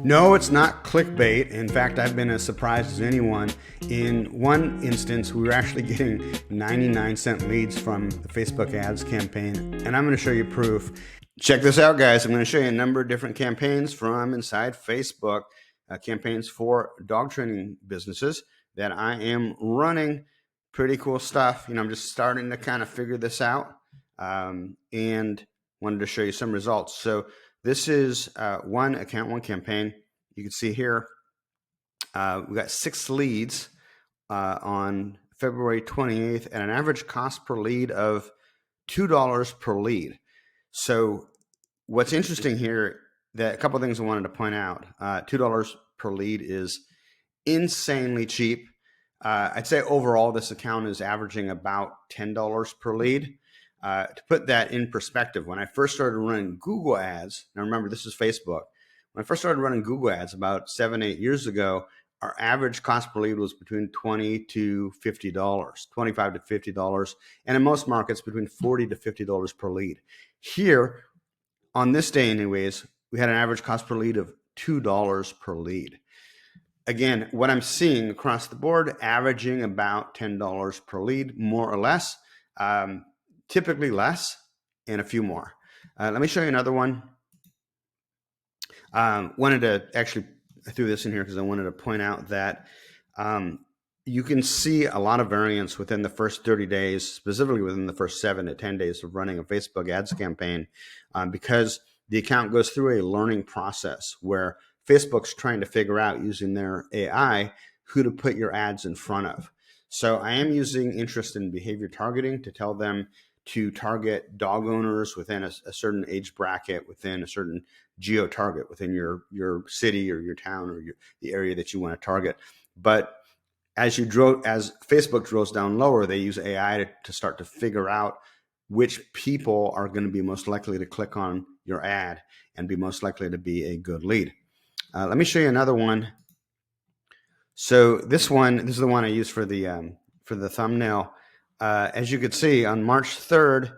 No, it's not clickbait. In fact, I've been as surprised as anyone. In one instance, we were actually getting 99-cent leads from the Facebook ads campaign, and I'm going to show you proof. Check this out, guys. I'm going to show you a number of different campaigns from inside Facebook, campaigns for dog training businesses that I am running. Pretty cool stuff. I'm just starting to kind of figure this out, and wanted to show you some results. So this is one account, one campaign. You can see here we got 6 leads on February 28th at an average cost per lead of $2 per lead. So what's interesting here, that a couple of things I wanted to point out. $2 per lead is insanely cheap. I'd say overall this account is averaging about $10 per lead. To put that in perspective, when I first started running Google ads, now remember this is Facebook, when I first started running Google ads about 7-8 years ago, our average cost per lead was between $20 to $50, $25 to $50, and in most markets between $40 to $50 per lead. Here, on this day anyways, we had an average cost per lead of $2 per lead. Again, what I'm seeing across the board, averaging about $10 per lead, more or less. Typically less and a few more. Let me show you another one. Wanted to actually, I threw this in here because I wanted to point out that you can see a lot of variance within the first 30 days, specifically within the first 7 to 10 days of running a Facebook ads campaign, because the account goes through a learning process where Facebook's trying to figure out, using their AI, who to put your ads in front of. So I am using interest and behavior targeting to tell them to target dog owners within a certain age bracket, within a certain geo target, within your city or your town or the area that you want to target. But as Facebook drills down lower, they use AI to start to figure out which people are going to be most likely to click on your ad and be most likely to be a good lead. Let me show you another one. So this is the one I use for the thumbnail. As you can see, on March 3rd,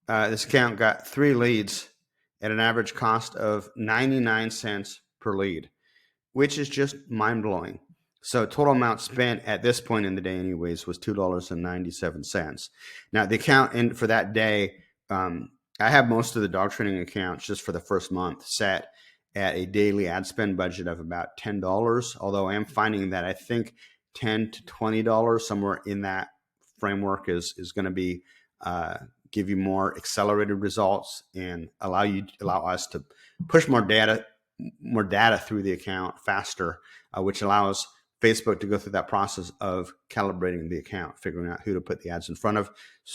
this account got 3 leads at an average cost of 99 cents per lead, which is just mind-blowing. So total amount spent at this point in the day anyways was $2.97. Now the account for that day, I have most of the dog training accounts just for the first month set at a daily ad spend budget of about $10, although I am finding that I think $10 to $20, somewhere in that framework, is going to be give you more accelerated results and allow us to push more data through the account faster, which allows Facebook to go through that process of calibrating the account, figuring out who to put the ads in front of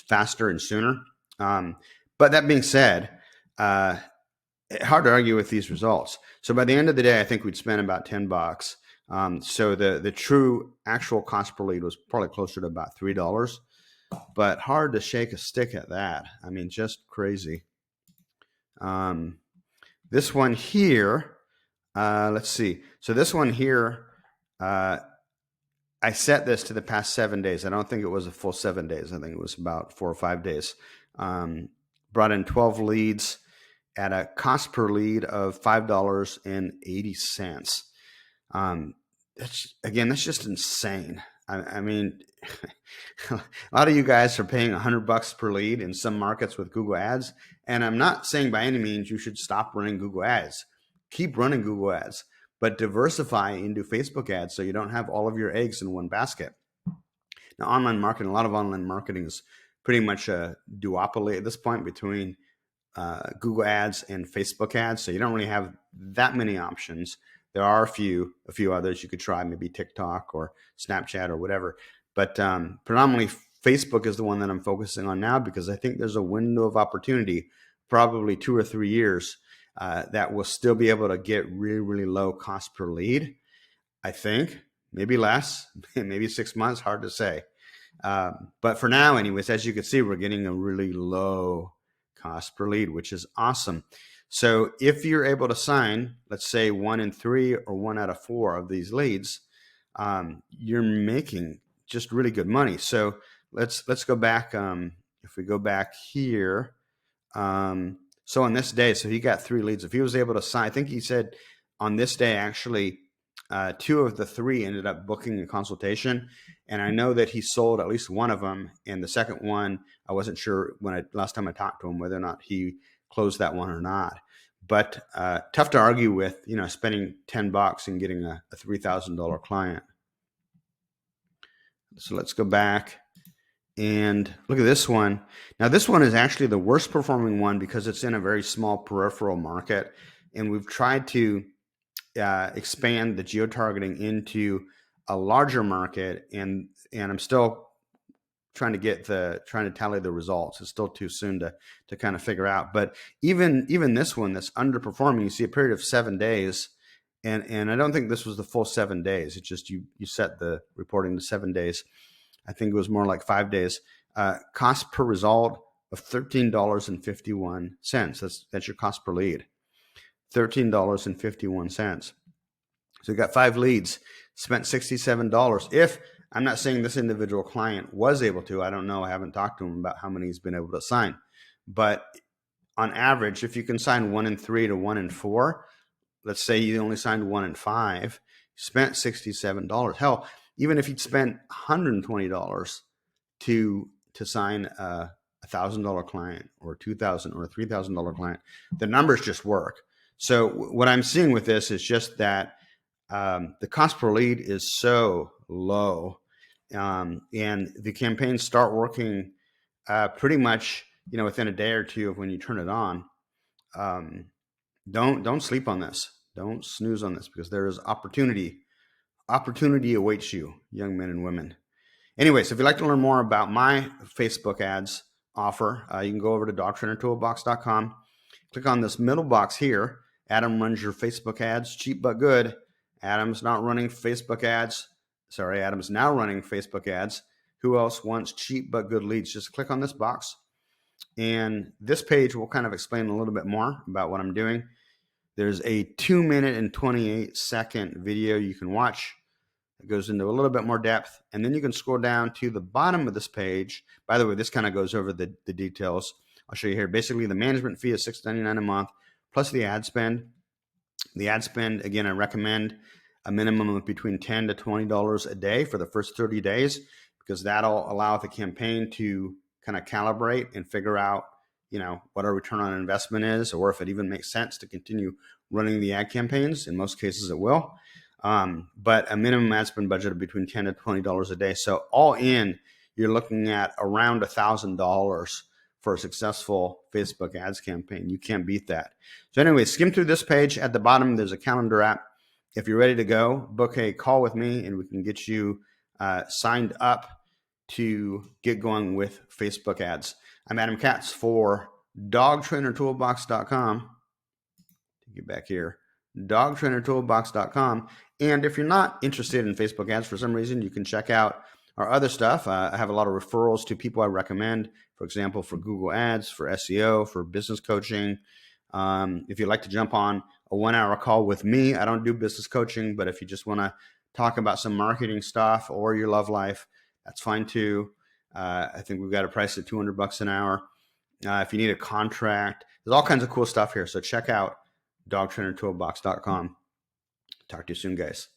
faster and sooner. But that being said, hard to argue with these results. So by the end of the day, I think we'd spend about $10. So the true actual cost per lead was probably closer to about $3, but hard to shake a stick at that. I mean, just crazy. This one here, let's see. So this one here, I set this to the past 7 days. I don't think it was a full 7 days. I think it was about 4 or 5 days. Brought in 12 leads at a cost per lead of $5.80. That's just insane. I mean, a lot of you guys are paying $100 per lead in some markets with Google ads. And I'm not saying by any means you should stop running Google ads. Keep running Google ads, but diversify into Facebook ads so you don't have all of your eggs in one basket. Now, online marketing, a lot of online marketing is pretty much a duopoly at this point between Google ads and Facebook ads. So you don't really have that many options. There are a few others you could try, maybe TikTok or Snapchat or whatever. But predominantly Facebook is the one that I'm focusing on now, because I think there's a window of opportunity, probably 2 or 3 years, that will still be able to get really, really low cost per lead. I think maybe less, maybe 6 months, hard to say. But for now, anyways, as you can see, we're getting a really low cost per lead, which is awesome. So if you're able to sign, let's say 1 in 3 or 1 out of 4 of these leads, you're making just really good money. So let's go back. If we go back here, so on this day, so he got 3 leads. If he was able to sign, I think he said on this day, actually, 2 of the 3 ended up booking a consultation. And I know that he sold at least one of them. And the second one, I wasn't sure last time I talked to him whether or not he closed that one or not. But tough to argue with, spending $10 and getting a $3,000 client. So let's go back and look at this one. Now, this one is actually the worst performing one because it's in a very small peripheral market. And we've tried to expand the geo-targeting into a larger market, and I'm still trying to tally the results. It's still too soon to kind of figure out. But even this one that's underperforming, you see a period of 7 days, and I don't think this was the full 7 days. It's just you set the reporting to 7 days. I think it was more like 5 days. Cost per result of $13.51. That's your cost per lead. $13.51. So you got 5 leads, spent $67. If I'm not saying this individual client was able to, I don't know. I haven't talked to him about how many he's been able to sign. But on average, if you can sign 1 in 3 to 1 in 4, let's say you only signed 1 in 5, spent $67. Hell, even if you'd spent $120 to sign a $1,000 client or $2,000 or a $3,000 client, the numbers just work. So what I'm seeing with this is just that the cost per lead is so low, and the campaigns start working pretty much within a day or two of when you turn it on. Don't sleep on this. Don't snooze on this, because there is opportunity. Opportunity awaits you, young men and women. Anyways, if you'd like to learn more about my Facebook ads offer, you can go over to dogtrainertoolbox.com. Click on this middle box here. Adam runs your Facebook ads, cheap but good. Adam's not running Facebook ads. Sorry, Adam's now running Facebook ads. Who else wants cheap but good leads? Just click on this box. And this page will kind of explain a little bit more about what I'm doing. There's a 2-minute and 28-second video you can watch. It goes into a little bit more depth. And then you can scroll down to the bottom of this page. By the way, this kind of goes over the details. I'll show you here. Basically, the management fee is $6.99 a month, plus the ad spend. The ad spend, again, I recommend a minimum of between $10 to $20 a day for the first 30 days, because that'll allow the campaign to kind of calibrate and figure out, what our return on investment is, or if it even makes sense to continue running the ad campaigns. In most cases, it will. But a minimum ad spend budget of between $10 to $20 a day. So all in, you're looking at around $1,000 for a successful Facebook ads campaign. You can't beat that. So anyway, skim through this page. At the bottom, there's a calendar app. If you're ready to go, book a call with me and we can get you signed up to get going with Facebook ads. I'm Adam Katz for dogtrainertoolbox.com. Get back here, dogtrainertoolbox.com. And if you're not interested in Facebook ads for some reason, you can check out our other stuff. I have a lot of referrals to people I recommend, for example, for Google Ads, for SEO, for business coaching. If you'd like to jump on a 1-hour call with me, I don't do business coaching, but if you just want to talk about some marketing stuff or your love life, that's fine too. I think we've got a price at $200 an hour. If you need a contract, there's all kinds of cool stuff here. So check out dogtrainertoolbox.com. Talk to you soon, guys.